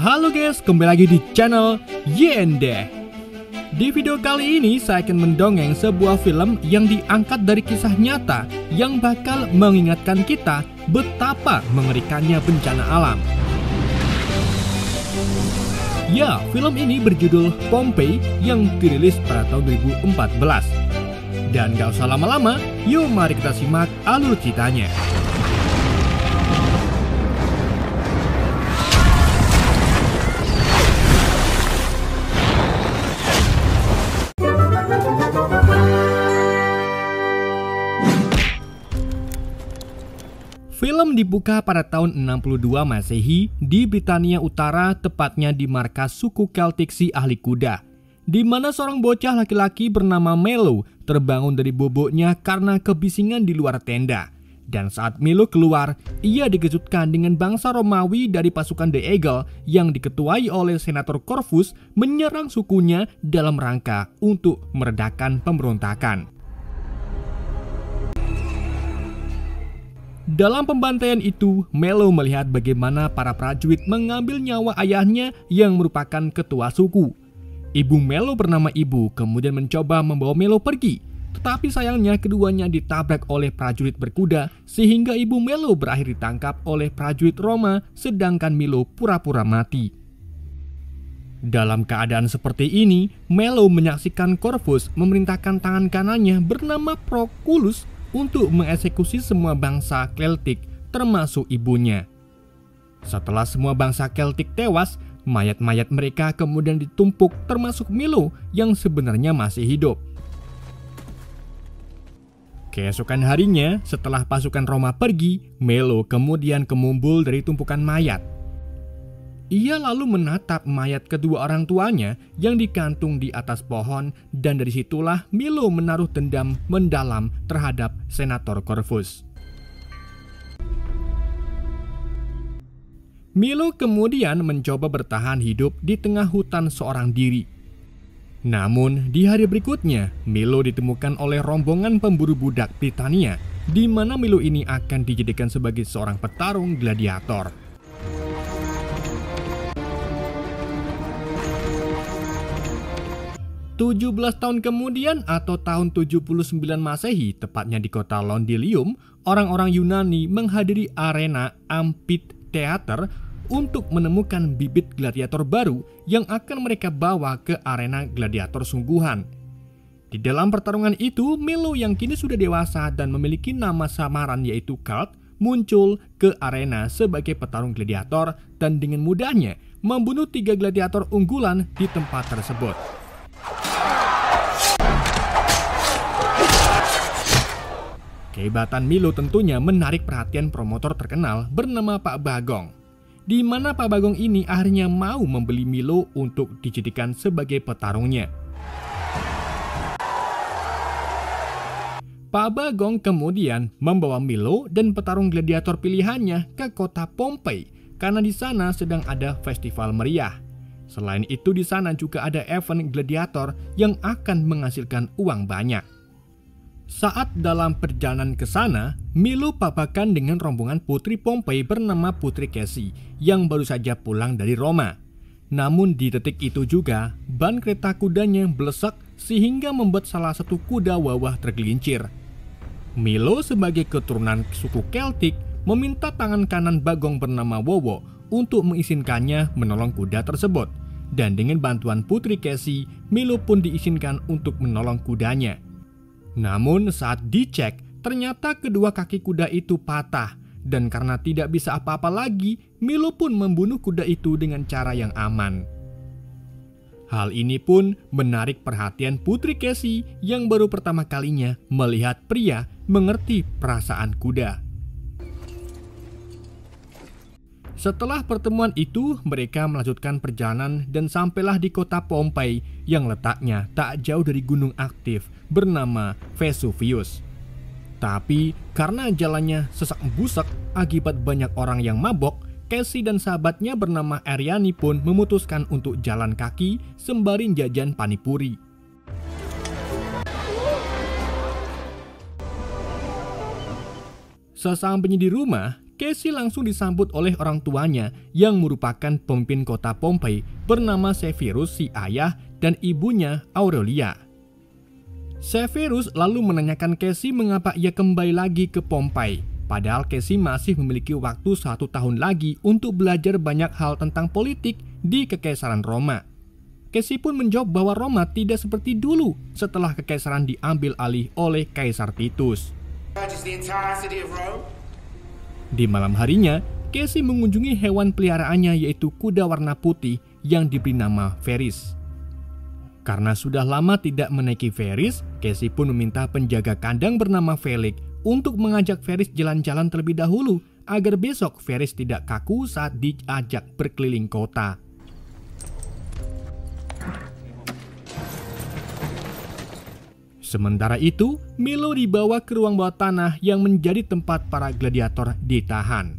Halo guys, kembali lagi di channel YND. Di video kali ini saya akan mendongeng sebuah film yang diangkat dari kisah nyata yang bakal mengingatkan kita betapa mengerikannya bencana alam. Ya, film ini berjudul Pompeii yang dirilis pada tahun 2014. Dan gak usah lama-lama, yuk mari kita simak alur ceritanya. Film dibuka pada tahun 62 Masehi di Britania Utara, tepatnya di markas suku Celtic si ahli kuda, di mana seorang bocah laki-laki bernama Milo terbangun dari boboknya karena kebisingan di luar tenda. Dan saat Milo keluar, ia dikejutkan dengan bangsa Romawi dari pasukan The Eagle yang diketuai oleh Senator Corvus menyerang sukunya dalam rangka untuk meredakan pemberontakan. Dalam pembantaian itu, Milo melihat bagaimana para prajurit mengambil nyawa ayahnya yang merupakan ketua suku. Ibu Milo bernama Ibu kemudian mencoba membawa Milo pergi, tetapi sayangnya keduanya ditabrak oleh prajurit berkuda sehingga Ibu Milo berakhir ditangkap oleh prajurit Roma sedangkan Milo pura-pura mati. Dalam keadaan seperti ini, Milo menyaksikan Corvus memerintahkan tangan kanannya bernama Proculus untuk mengeksekusi semua bangsa Celtic termasuk ibunya. Setelah semua bangsa Celtic tewas, mayat-mayat mereka kemudian ditumpuk termasuk Milo yang sebenarnya masih hidup. Keesokan harinya, setelah pasukan Roma pergi, Milo kemudian kemumbul dari tumpukan mayat. Ia lalu menatap mayat kedua orang tuanya yang digantung di atas pohon, dan dari situlah Milo menaruh dendam mendalam terhadap Senator Corvus. Milo kemudian mencoba bertahan hidup di tengah hutan seorang diri. Namun di hari berikutnya, Milo ditemukan oleh rombongan pemburu budak Britania, di mana Milo ini akan dijadikan sebagai seorang petarung gladiator. 17 tahun kemudian atau tahun 79 Masehi, tepatnya di kota Londilium, orang-orang Yunani menghadiri arena amphitheater untuk menemukan bibit gladiator baru yang akan mereka bawa ke arena gladiator sungguhan. Di dalam pertarungan itu, Milo yang kini sudah dewasa dan memiliki nama samaran yaitu Cult muncul ke arena sebagai petarung gladiator dan dengan mudahnya membunuh 3 gladiator unggulan di tempat tersebut. Kehebatan Milo tentunya menarik perhatian promotor terkenal bernama Pak Bagong, di mana Pak Bagong ini akhirnya mau membeli Milo untuk dijadikan sebagai petarungnya. Pak Bagong kemudian membawa Milo dan petarung gladiator pilihannya ke kota Pompeii karena di sana sedang ada festival meriah. Selain itu di sana juga ada event gladiator yang akan menghasilkan uang banyak. Saat dalam perjalanan ke sana, Milo papakan dengan rombongan putri Pompeii bernama Putri Cassie yang baru saja pulang dari Roma. Namun di detik itu juga, ban kereta kudanya belesak sehingga membuat salah satu kuda wawah tergelincir. Milo sebagai keturunan suku Celtic meminta tangan kanan Bagong bernama Wowo untuk mengizinkannya menolong kuda tersebut. Dan dengan bantuan Putri Cassie, Milo pun diizinkan untuk menolong kudanya. Namun saat dicek, ternyata kedua kaki kuda itu patah, dan karena tidak bisa apa-apa lagi, Milo pun membunuh kuda itu dengan cara yang aman. Hal ini pun menarik perhatian Putri Cassie yang baru pertama kalinya melihat pria mengerti perasaan kuda. Setelah pertemuan itu, mereka melanjutkan perjalanan dan sampailah di kota Pompeii yang letaknya tak jauh dari gunung aktif bernama Vesuvius. Tapi karena jalannya sesak-busak akibat banyak orang yang mabok, Cassie dan sahabatnya bernama Ariani pun memutuskan untuk jalan kaki sembari jajan panipuri. Sesampainya di rumah, Casey langsung disambut oleh orang tuanya yang merupakan pemimpin kota Pompei bernama Severus si ayah dan ibunya Aurelia. Severus lalu menanyakan Casey mengapa ia kembali lagi ke Pompei, padahal Casey masih memiliki waktu 1 tahun lagi untuk belajar banyak hal tentang politik di Kekaisaran Roma. Casey pun menjawab bahwa Roma tidak seperti dulu setelah Kekaisaran diambil alih oleh Kaisar Titus. Di malam harinya, Casey mengunjungi hewan peliharaannya yaitu kuda warna putih yang diberi nama Ferris. Karena sudah lama tidak menaiki Ferris, Casey pun meminta penjaga kandang bernama Felix untuk mengajak Ferris jalan-jalan terlebih dahulu agar besok Ferris tidak kaku saat diajak berkeliling kota. Sementara itu, Milo dibawa ke ruang bawah tanah yang menjadi tempat para gladiator ditahan.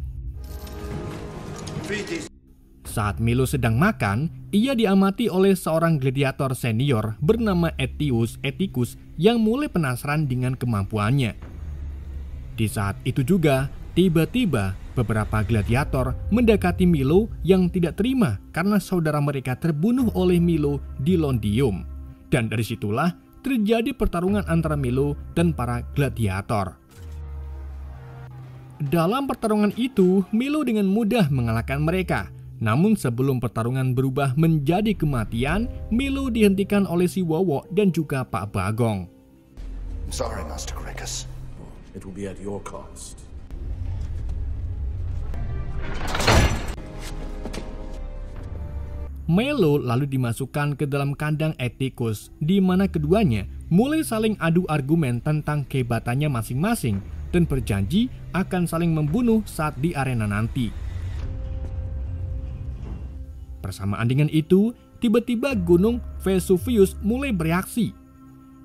Saat Milo sedang makan, ia diamati oleh seorang gladiator senior bernama Atticus yang mulai penasaran dengan kemampuannya. Di saat itu juga, tiba-tiba beberapa gladiator mendekati Milo yang tidak terima karena saudara mereka terbunuh oleh Milo di Londium. Dan dari situlah terjadi pertarungan antara Milo dan para gladiator. Dalam pertarungan itu, Milo dengan mudah mengalahkan mereka. Namun sebelum pertarungan berubah menjadi kematian, Milo dihentikan oleh si Wowo dan juga Pak Bagong. Sorry, Master Gracchus. It will be at your cost. Milo lalu dimasukkan ke dalam kandang Atticus, di mana keduanya mulai saling adu argumen tentang kehebatannya masing-masing dan berjanji akan saling membunuh saat di arena nanti. Bersamaan dengan itu, tiba-tiba gunung Vesuvius mulai bereaksi.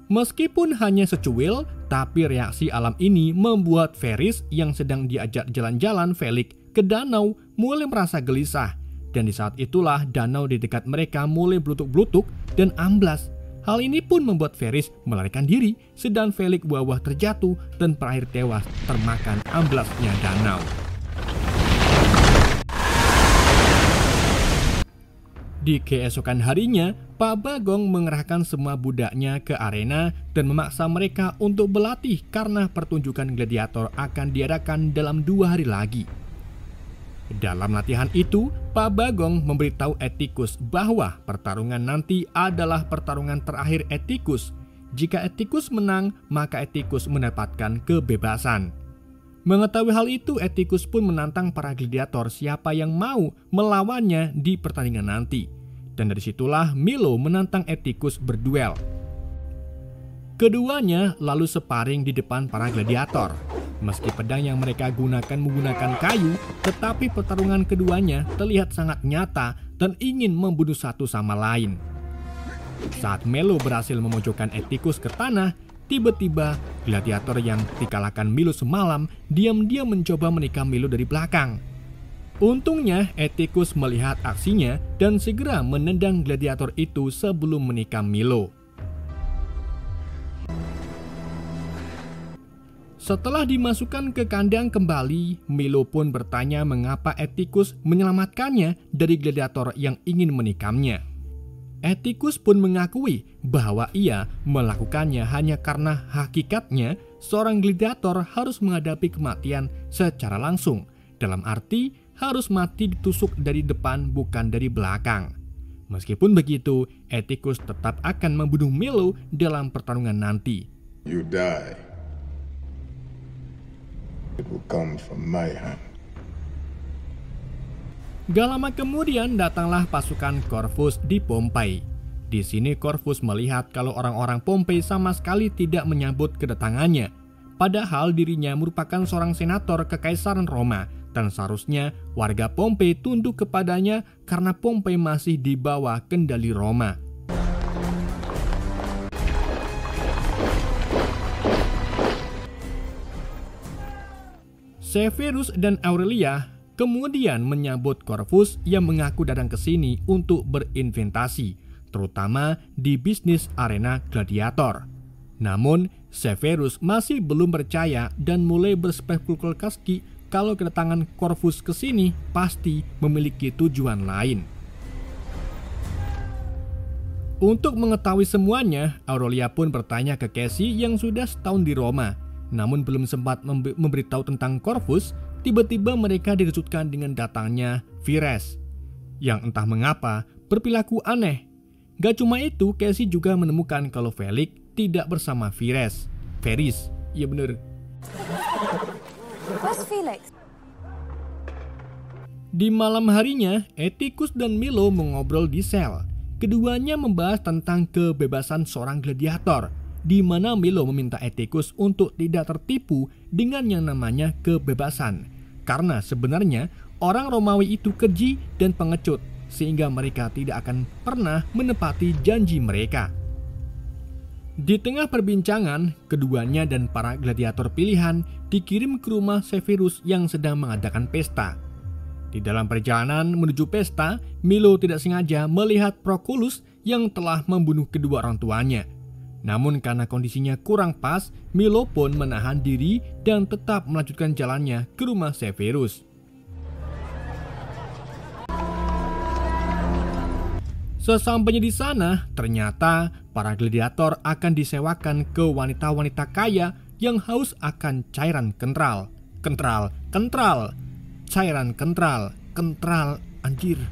Meskipun hanya secuil, tapi reaksi alam ini membuat Ferris yang sedang diajak jalan-jalan Felix ke danau mulai merasa gelisah. Dan di saat itulah danau di dekat mereka mulai blutuk-blutuk dan amblas. Hal ini pun membuat Ferris melarikan diri, sedang Felix wawah terjatuh dan berakhir tewas termakan amblasnya danau. Di keesokan harinya, Pak Bagong mengerahkan semua budaknya ke arena dan memaksa mereka untuk berlatih karena pertunjukan gladiator akan diadakan dalam 2 hari lagi. Dalam latihan itu, Pak Bagong memberitahu Atticus bahwa pertarungan nanti adalah pertarungan terakhir Atticus. Jika Atticus menang, maka Atticus mendapatkan kebebasan. Mengetahui hal itu, Atticus pun menantang para gladiator siapa yang mau melawannya di pertandingan nanti. Dan dari situlah Milo menantang Atticus berduel. Keduanya lalu sparring di depan para gladiator. Meski pedang yang mereka gunakan menggunakan kayu, tetapi pertarungan keduanya terlihat sangat nyata dan ingin membunuh satu sama lain. Saat Milo berhasil memojokkan Atticus ke tanah, tiba-tiba gladiator yang dikalahkan Milo semalam diam-diam mencoba menikam Milo dari belakang. Untungnya Atticus melihat aksinya dan segera menendang gladiator itu sebelum menikam Milo. Setelah dimasukkan ke kandang kembali, Milo pun bertanya mengapa Atticus menyelamatkannya dari gladiator yang ingin menikamnya. Atticus pun mengakui bahwa ia melakukannya hanya karena hakikatnya seorang gladiator harus menghadapi kematian secara langsung, dalam arti harus mati ditusuk dari depan bukan dari belakang. Meskipun begitu, Atticus tetap akan membunuh Milo dalam pertarungan nanti. You die. It will come from my hand. Gak lama kemudian datanglah pasukan Corvus di Pompei. Di sini Corvus melihat kalau orang-orang Pompei sama sekali tidak menyambut kedatangannya. Padahal dirinya merupakan seorang senator Kekaisaran Roma dan seharusnya warga Pompei tunduk kepadanya karena Pompei masih di bawah kendali Roma. Severus dan Aurelia kemudian menyambut Corvus yang mengaku datang ke sini untuk berinvestasi, terutama di bisnis arena gladiator. Namun, Severus masih belum percaya dan mulai berspekulasi kalau kedatangan Corvus ke sini pasti memiliki tujuan lain. Untuk mengetahui semuanya, Aurelia pun bertanya ke Cassie yang sudah setahun di Roma. Namun belum sempat memberitahu tentang Corvus, tiba-tiba mereka dikejutkan dengan datangnya Vires, yang entah mengapa berperilaku aneh. Gak cuma itu, Cassie juga menemukan kalau Felix tidak bersama Vires. Ferris, iya bener. Where's Felix? Di malam harinya, Atticus dan Milo mengobrol di sel. Keduanya membahas tentang kebebasan seorang gladiator, di mana Milo meminta Atticus untuk tidak tertipu dengan yang namanya kebebasan. Karena sebenarnya orang Romawi itu keji dan pengecut, sehingga mereka tidak akan pernah menepati janji mereka. Di tengah perbincangan, keduanya dan para gladiator pilihan dikirim ke rumah Severus yang sedang mengadakan pesta. Di dalam perjalanan menuju pesta, Milo tidak sengaja melihat Proculus yang telah membunuh kedua orang tuanya. Namun karena kondisinya kurang pas, Milo pun menahan diri dan tetap melanjutkan jalannya ke rumah Severus. Sesampainya di sana, ternyata para gladiator akan disewakan ke wanita-wanita kaya yang haus akan cairan kentral. Cairan kentral, anjir.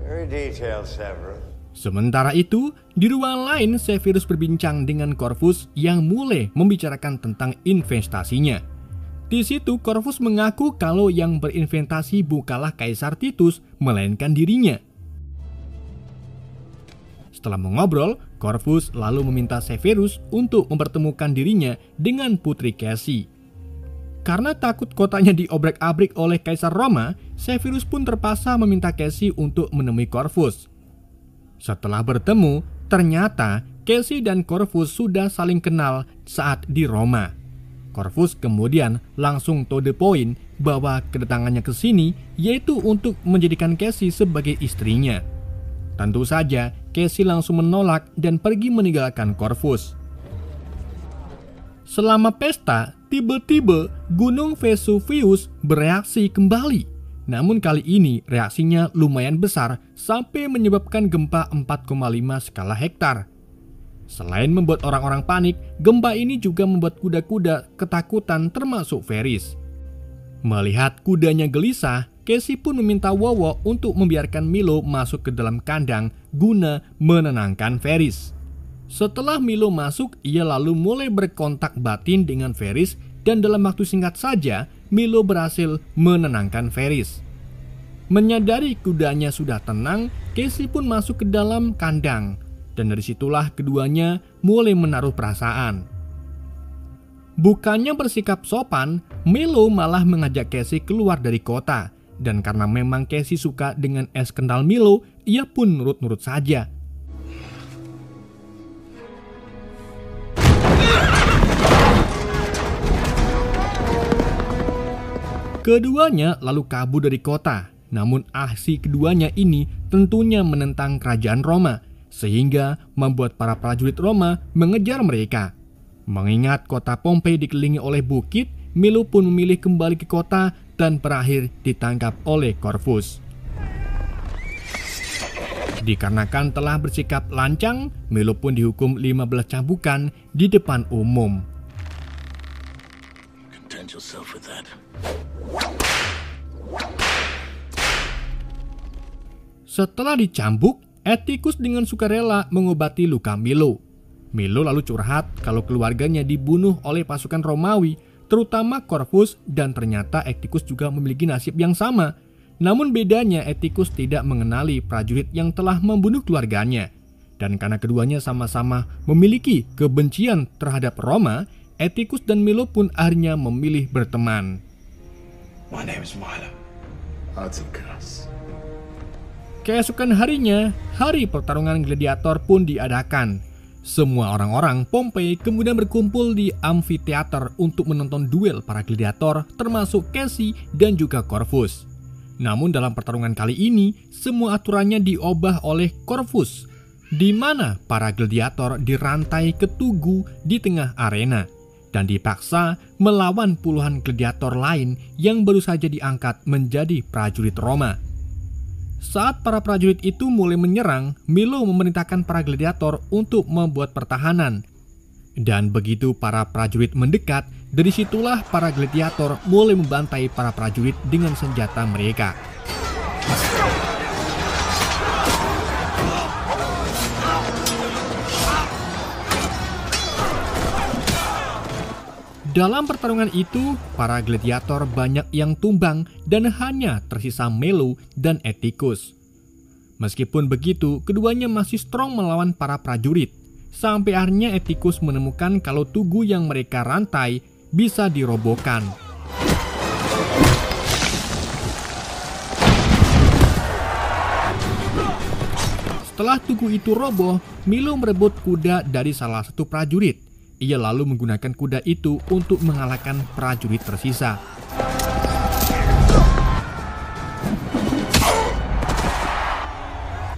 Very detailed, Severus. Sementara itu, di ruang lain Severus berbincang dengan Corvus yang mulai membicarakan tentang investasinya. Di situ Corvus mengaku kalau yang berinvestasi bukanlah Kaisar Titus, melainkan dirinya. Setelah mengobrol, Corvus lalu meminta Severus untuk mempertemukan dirinya dengan Putri Cassie. Karena takut kotanya diobrak-abrik oleh Kaisar Roma, Severus pun terpaksa meminta Cassie untuk menemui Corvus. Setelah bertemu, ternyata Cassie dan Corvus sudah saling kenal saat di Roma. Corvus kemudian langsung to the point bahwa kedatangannya ke sini yaitu untuk menjadikan Cassie sebagai istrinya. Tentu saja, Cassie langsung menolak dan pergi meninggalkan Corvus. Selama pesta, tiba-tiba Gunung Vesuvius bereaksi kembali. Namun kali ini reaksinya lumayan besar sampai menyebabkan gempa 4,5 skala hektar. Selain membuat orang-orang panik, gempa ini juga membuat kuda-kuda ketakutan termasuk Ferris. Melihat kudanya gelisah, Cassie pun meminta Wowo untuk membiarkan Milo masuk ke dalam kandang guna menenangkan Ferris. Setelah Milo masuk, ia lalu mulai berkontak batin dengan Ferris dan dalam waktu singkat saja Milo berhasil menenangkan Ferris. Menyadari kudanya sudah tenang, Cassie pun masuk ke dalam kandang dan dari situlah keduanya mulai menaruh perasaan. Bukannya bersikap sopan, Milo malah mengajak Cassie keluar dari kota. Dan karena memang Cassie suka dengan es kental Milo, ia pun nurut-nurut saja. Keduanya lalu kabur dari kota. Namun aksi keduanya ini tentunya menentang kerajaan Roma, sehingga membuat para prajurit Roma mengejar mereka. Mengingat kota Pompei dikelilingi oleh bukit, Milo pun memilih kembali ke kota dan berakhir ditangkap oleh Corvus. Dikarenakan telah bersikap lancang, Milo pun dihukum 15 cambukan di depan umum. Content yourself with that. Setelah dicambuk, Atticus dengan sukarela mengobati luka Milo. Milo lalu curhat kalau keluarganya dibunuh oleh pasukan Romawi, terutama Corvus, dan ternyata Atticus juga memiliki nasib yang sama. Namun bedanya Atticus tidak mengenali prajurit yang telah membunuh keluarganya. Dan karena keduanya sama-sama memiliki kebencian terhadap Roma, Atticus dan Milo pun akhirnya memilih berteman. My name is Milo. Atticus. Keesokan harinya, hari pertarungan gladiator pun diadakan. Semua orang-orang Pompei kemudian berkumpul di amfiteater untuk menonton duel para gladiator termasuk Cassie dan juga Corvus. Namun dalam pertarungan kali ini, semua aturannya diubah oleh Corvus, di mana para gladiator dirantai ke tugu di tengah arena. dan dipaksa melawan puluhan gladiator lain yang baru saja diangkat menjadi prajurit Roma. Saat para prajurit itu mulai menyerang, Milo memerintahkan para gladiator untuk membuat pertahanan. Dan begitu para prajurit mendekat, dari situlah para gladiator mulai membantai para prajurit dengan senjata mereka. Dalam pertarungan itu, para gladiator banyak yang tumbang dan hanya tersisa Milo dan Atticus. Meskipun begitu, keduanya masih strong melawan para prajurit. Sampai akhirnya Atticus menemukan kalau tugu yang mereka rantai bisa dirobohkan. Setelah tugu itu roboh, Milo merebut kuda dari salah satu prajurit. Ia lalu menggunakan kuda itu untuk mengalahkan prajurit tersisa.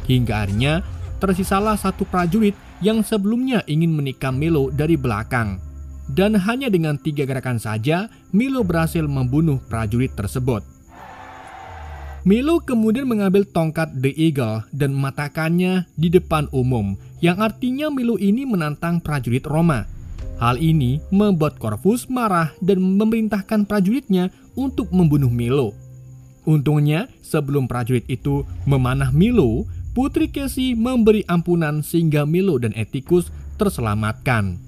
Hingga akhirnya tersisalah satu prajurit yang sebelumnya ingin menikam Milo dari belakang. Dan hanya dengan 3 gerakan saja, Milo berhasil membunuh prajurit tersebut. Milo kemudian mengambil tongkat The Eagle dan mematahkannya di depan umum, yang artinya Milo ini menantang prajurit Roma. Hal ini membuat Corvus marah dan memerintahkan prajuritnya untuk membunuh Milo. Untungnya, sebelum prajurit itu memanah Milo, Putri Cassie memberi ampunan sehingga Milo dan Atticus terselamatkan.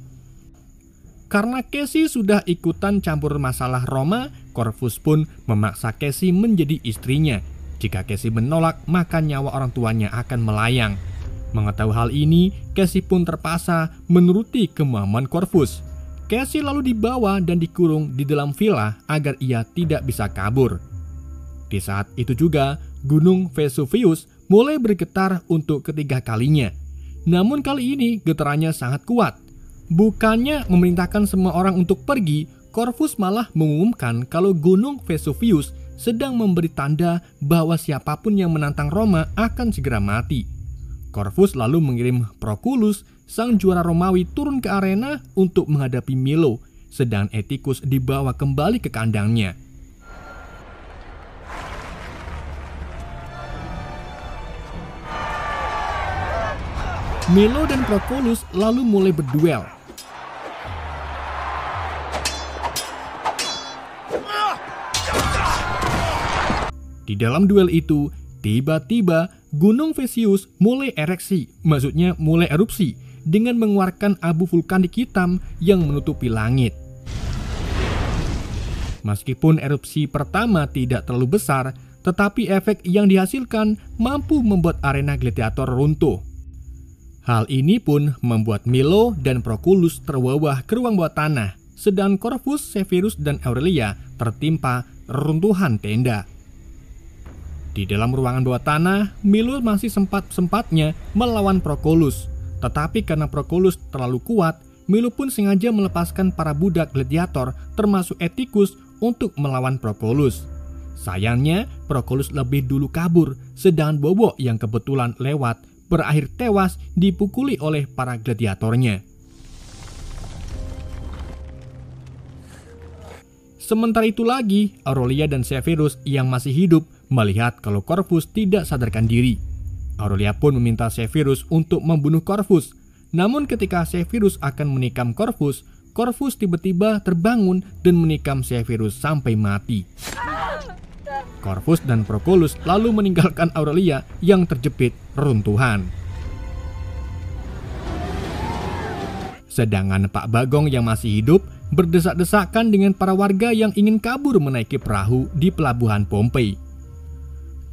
Karena Cassie sudah ikutan campur masalah Roma, Corvus pun memaksa Cassie menjadi istrinya. Jika Cassie menolak, maka nyawa orang tuanya akan melayang. Mengetahui hal ini, Cassie pun terpaksa menuruti kemauan Corvus. Cassie lalu dibawa dan dikurung di dalam villa agar ia tidak bisa kabur. Di saat itu juga, Gunung Vesuvius mulai bergetar untuk ketiga kalinya. Namun kali ini getarannya sangat kuat. Bukannya memerintahkan semua orang untuk pergi, Corvus malah mengumumkan kalau Gunung Vesuvius sedang memberi tanda bahwa siapapun yang menantang Roma akan segera mati. Corvus lalu mengirim Proculus, sang juara Romawi, turun ke arena untuk menghadapi Milo, sedang Atticus dibawa kembali ke kandangnya. Milo dan Proculus lalu mulai berduel. Di dalam duel itu, tiba-tiba Gunung Vesuvius mulai ereksi, maksudnya mulai erupsi, dengan mengeluarkan abu vulkanik hitam yang menutupi langit. Meskipun erupsi pertama tidak terlalu besar, tetapi efek yang dihasilkan mampu membuat arena gladiator runtuh. Hal ini pun membuat Milo dan Proculus terwawah ke ruang bawah tanah, sedang Corvus, Severus, dan Aurelia tertimpa reruntuhan tenda. Di dalam ruangan bawah tanah, Milo masih sempat-sempatnya melawan Proculus. Tetapi karena Proculus terlalu kuat, Milo pun sengaja melepaskan para budak gladiator termasuk Atticus untuk melawan Proculus. Sayangnya, Proculus lebih dulu kabur, sedangkan Bobo yang kebetulan lewat berakhir tewas dipukuli oleh para gladiatornya. Sementara itu lagi, Aurelia dan Severus yang masih hidup melihat kalau Corvus tidak sadarkan diri. Aurelia pun meminta Severus untuk membunuh Corvus. Namun ketika Severus akan menikam Corvus, Corvus tiba-tiba terbangun dan menikam Severus sampai mati. Corvus dan Proculus lalu meninggalkan Aurelia yang terjepit reruntuhan. Sedangkan Pak Bagong yang masih hidup berdesak-desakan dengan para warga yang ingin kabur menaiki perahu di pelabuhan Pompei.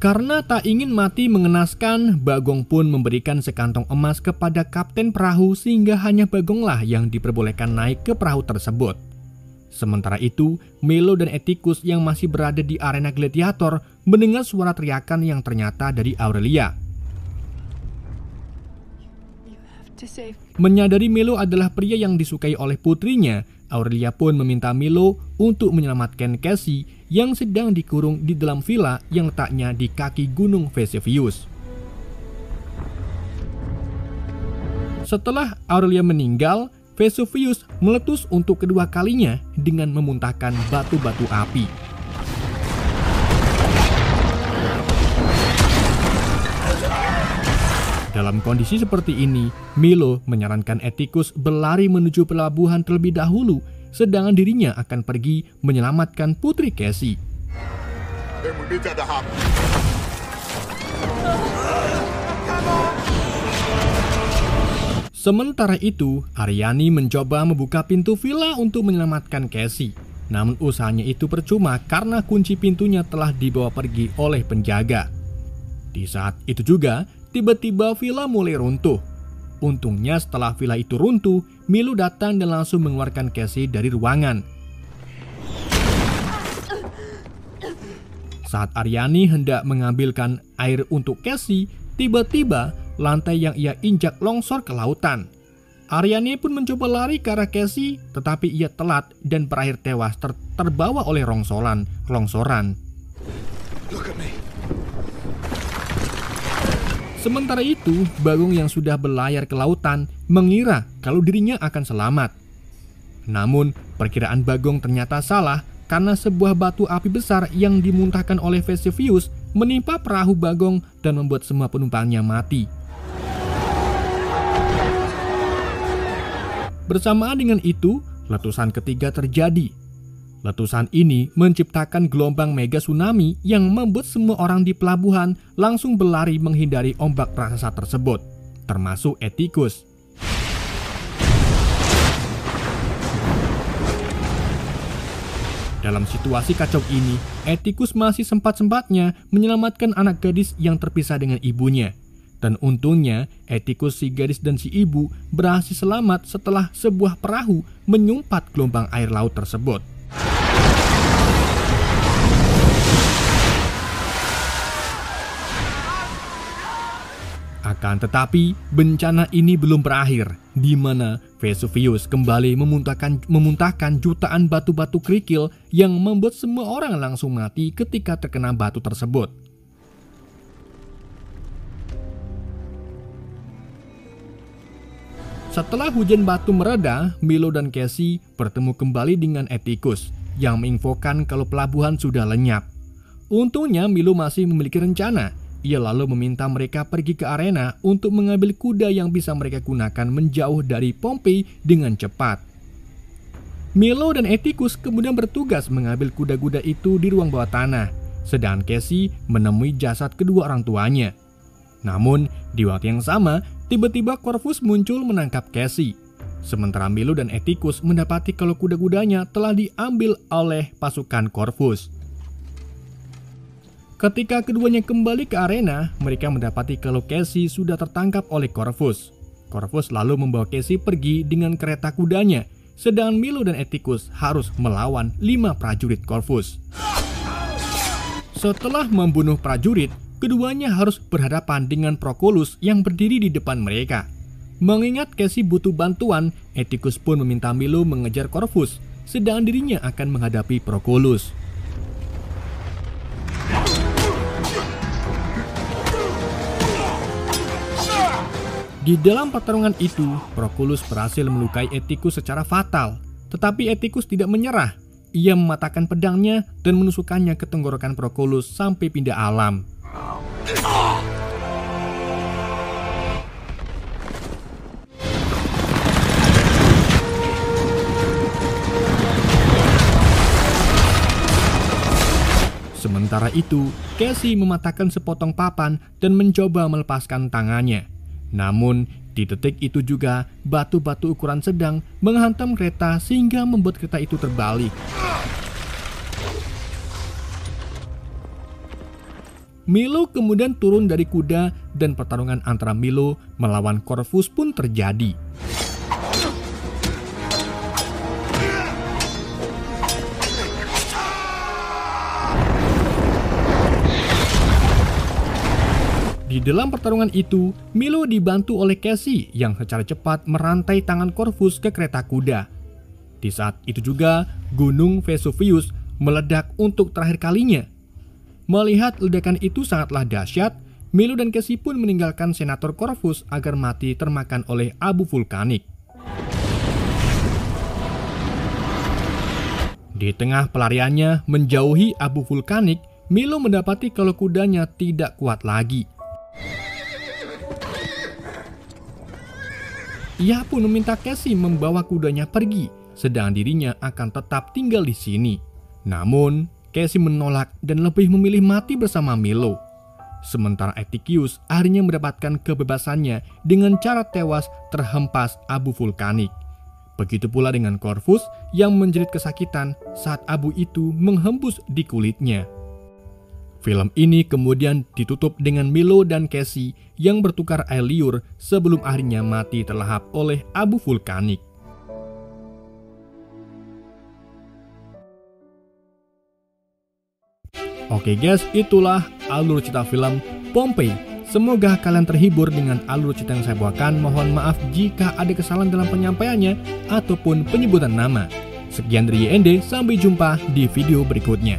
Karena tak ingin mati mengenaskan, Bagong pun memberikan sekantong emas kepada kapten perahu sehingga hanya Bagonglah yang diperbolehkan naik ke perahu tersebut. Sementara itu, Milo dan Atticus yang masih berada di arena gladiator mendengar suara teriakan yang ternyata dari Aurelia. Menyadari Milo adalah pria yang disukai oleh putrinya, Aurelia pun meminta Milo untuk menyelamatkan Cassie yang sedang dikurung di dalam villa yang letaknya di kaki Gunung Vesuvius. Setelah Aurelia meninggal, Vesuvius meletus untuk kedua kalinya dengan memuntahkan batu-batu api. Dalam kondisi seperti ini, Milo menyarankan Atticus berlari menuju pelabuhan terlebih dahulu, sedangkan dirinya akan pergi menyelamatkan Putri Cassie. Sementara itu, Aryani mencoba membuka pintu villa untuk menyelamatkan Cassie. Namun usahanya itu percuma karena kunci pintunya telah dibawa pergi oleh penjaga. Di saat itu juga, tiba-tiba villa mulai runtuh. Untungnya setelah villa itu runtuh, Milo datang dan langsung mengeluarkan Cassie dari ruangan. Saat Aryani hendak mengambilkan air untuk Cassie, tiba-tiba lantai yang ia injak longsor ke lautan. Aryani pun mencoba lari ke arah Cassie, tetapi ia telat dan berakhir tewas terbawa oleh longsoran. Sementara itu, Bagong yang sudah berlayar ke lautan mengira kalau dirinya akan selamat. Namun, perkiraan Bagong ternyata salah karena sebuah batu api besar yang dimuntahkan oleh Vesuvius menimpa perahu Bagong dan membuat semua penumpangnya mati. Bersamaan dengan itu, letusan ketiga terjadi. Letusan ini menciptakan gelombang mega tsunami yang membuat semua orang di pelabuhan langsung berlari menghindari ombak raksasa tersebut, termasuk Atticus. Dalam situasi kacau ini, Atticus masih sempat-sempatnya menyelamatkan anak gadis yang terpisah dengan ibunya. Dan untungnya, Atticus, si gadis dan si ibu berhasil selamat setelah sebuah perahu menyumpat gelombang air laut tersebut. Akan tetapi, bencana ini belum berakhir, di mana Vesuvius kembali memuntahkan jutaan batu-batu kerikil yang membuat semua orang langsung mati ketika terkena batu tersebut. Setelah hujan batu mereda, Milo dan Cassie bertemu kembali dengan Atticus yang menginfokan kalau pelabuhan sudah lenyap. Untungnya Milo masih memiliki rencana. Ia lalu meminta mereka pergi ke arena untuk mengambil kuda yang bisa mereka gunakan menjauh dari Pompei dengan cepat. Milo dan Atticus kemudian bertugas mengambil kuda-kuda itu di ruang bawah tanah, sedangkan Cassie menemui jasad kedua orang tuanya. Namun, di waktu yang sama, tiba-tiba Corvus muncul menangkap Cassie. Sementara Milo dan Atticus mendapati kalau kuda-kudanya telah diambil oleh pasukan Corvus. Ketika keduanya kembali ke arena, mereka mendapati kalau Cassie sudah tertangkap oleh Corvus. Corvus lalu membawa Cassie pergi dengan kereta kudanya, sedangkan Milo dan Atticus harus melawan 5 prajurit Corvus. Setelah membunuh prajurit, keduanya harus berhadapan dengan Proculus yang berdiri di depan mereka. Mengingat Cassie butuh bantuan, Atticus pun meminta Milo mengejar Corvus, sedangkan dirinya akan menghadapi Proculus. Di dalam pertarungan itu, Proculus berhasil melukai Atticus secara fatal. Tetapi Atticus tidak menyerah. Ia mematahkan pedangnya dan menusukkannya ke tenggorokan Proculus sampai pindah alam. Sementara itu, Cassie mematahkan sepotong papan dan mencoba melepaskan tangannya. Namun, di detik itu juga batu-batu ukuran sedang menghantam kereta sehingga membuat kereta itu terbalik. Milo kemudian turun dari kuda dan pertarungan antara Milo melawan Corvus pun terjadi. Di dalam pertarungan itu, Milo dibantu oleh Cassie yang secara cepat merantai tangan Corvus ke kereta kuda. Di saat itu juga, Gunung Vesuvius meledak untuk terakhir kalinya. Melihat ledakan itu sangatlah dahsyat, Milo dan Cassie pun meninggalkan Senator Corvus agar mati termakan oleh abu vulkanik. Di tengah pelariannya menjauhi abu vulkanik, Milo mendapati kalau kudanya tidak kuat lagi. Ia pun meminta Casey membawa kudanya pergi, sedang dirinya akan tetap tinggal di sini. Namun, Casey menolak dan lebih memilih mati bersama Milo. Sementara Atticus akhirnya mendapatkan kebebasannya dengan cara tewas terhempas abu vulkanik. Begitu pula dengan Corvus yang menjerit kesakitan saat abu itu menghembus di kulitnya. Film ini kemudian ditutup dengan Milo dan Casey yang bertukar air liur sebelum akhirnya mati terlahap oleh abu vulkanik. Oke guys, itulah alur cerita film Pompeii. Semoga kalian terhibur dengan alur cerita yang saya bawakan. Mohon maaf jika ada kesalahan dalam penyampaiannya ataupun penyebutan nama. Sekian dari YND, sampai jumpa di video berikutnya.